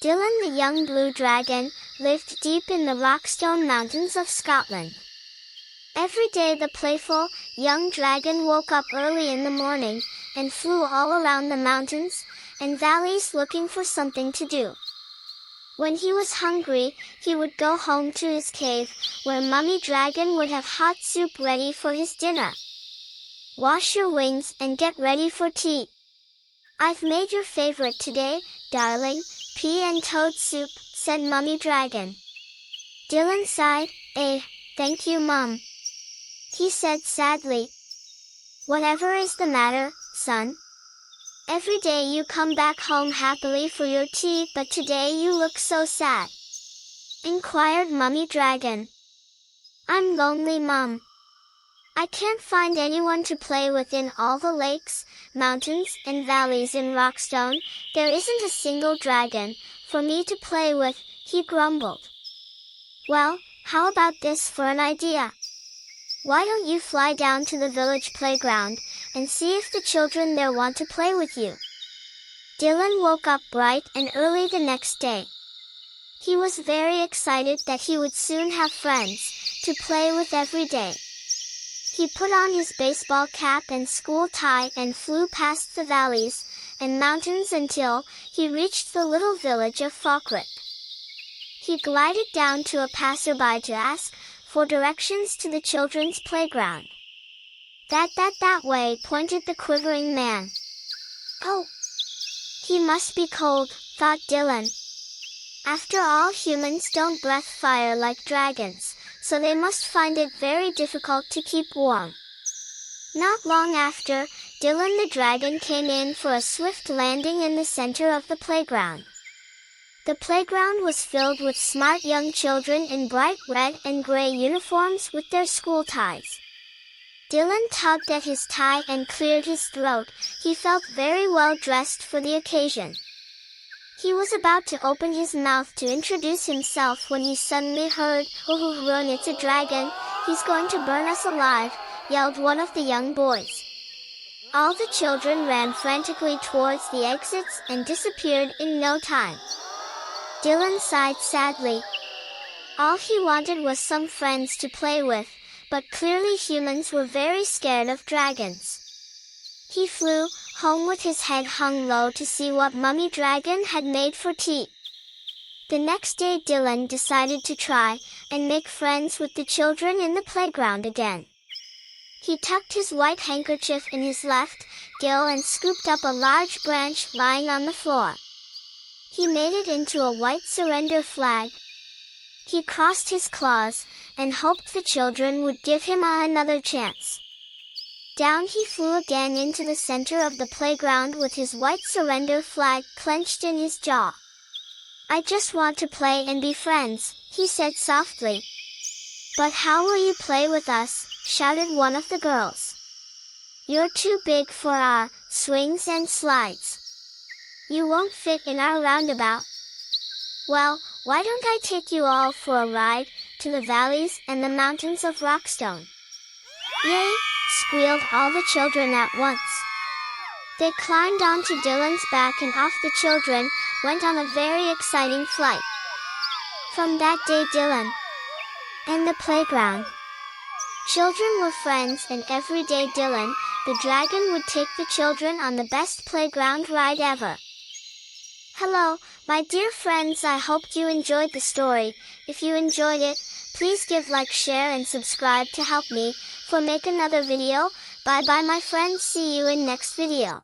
Dylan the young blue dragon lived deep in the Rockstone Mountains of Scotland. Every day the playful, young dragon woke up early in the morning and flew all around the mountains and valleys looking for something to do. When he was hungry, he would go home to his cave, where Mummy Dragon would have hot soup ready for his dinner. "Wash your wings and get ready for tea. I've made your favorite today, darling, pea and toad soup," said Mummy Dragon. Dylan sighed. Thank you, Mum," he said sadly. "Whatever is the matter, son? Every day you come back home happily for your tea, but today you look so sad," inquired Mummy Dragon. "I'm lonely, Mum. I can't find anyone to play with in all the lakes, mountains, and valleys in Rockstone. There isn't a single dragon for me to play with," he grumbled. "Well, how about this for an idea? Why don't you fly down to the village playground and see if the children there want to play with you?" Dylan woke up bright and early the next day. He was very excited that he would soon have friends to play with every day. He put on his baseball cap and school tie and flew past the valleys and mountains until he reached the little village of Falkirk. He glided down to a passerby to ask for directions to the children's playground. That way," pointed the quivering man. "Oh, he must be cold," thought Dylan. "After all, humans don't breathe fire like dragons, so they must find it very difficult to keep warm." Not long after, Dylan the dragon came in for a swift landing in the center of the playground. The playground was filled with smart young children in bright red and gray uniforms with their school ties. Dylan tugged at his tie and cleared his throat. He felt very well dressed for the occasion. He was about to open his mouth to introduce himself when he suddenly heard, "Run, it's a dragon, he's going to burn us alive," yelled one of the young boys. All the children ran frantically towards the exits and disappeared in no time. Dylan sighed sadly. All he wanted was some friends to play with, but clearly humans were very scared of dragons. He flew home with his head hung low to see what Mummy Dragon had made for tea. The next day Dylan decided to try and make friends with the children in the playground again. He tucked his white handkerchief in his left gill and scooped up a large branch lying on the floor. He made it into a white surrender flag. He crossed his claws and hoped the children would give him another chance. Down he flew again into the center of the playground with his white surrender flag clenched in his jaw. "I just want to play and be friends," he said softly. "But how will you play with us?" shouted one of the girls. "You're too big for our swings and slides. You won't fit in our roundabout." "Well, why don't I take you all for a ride to the valleys and the mountains of Rockstone?" "Yay!" squealed all the children at once. They climbed onto Dylan's back and off the children went on a very exciting flight. From that day Dylan and the playground. Children were friends, and every day Dylan, the dragon, would take the children on the best playground ride ever. Hello, my dear friends, I hoped you enjoyed the story. If you enjoyed it, please give like, share and subscribe to help me for make another video. Bye bye my friends, see you in next video.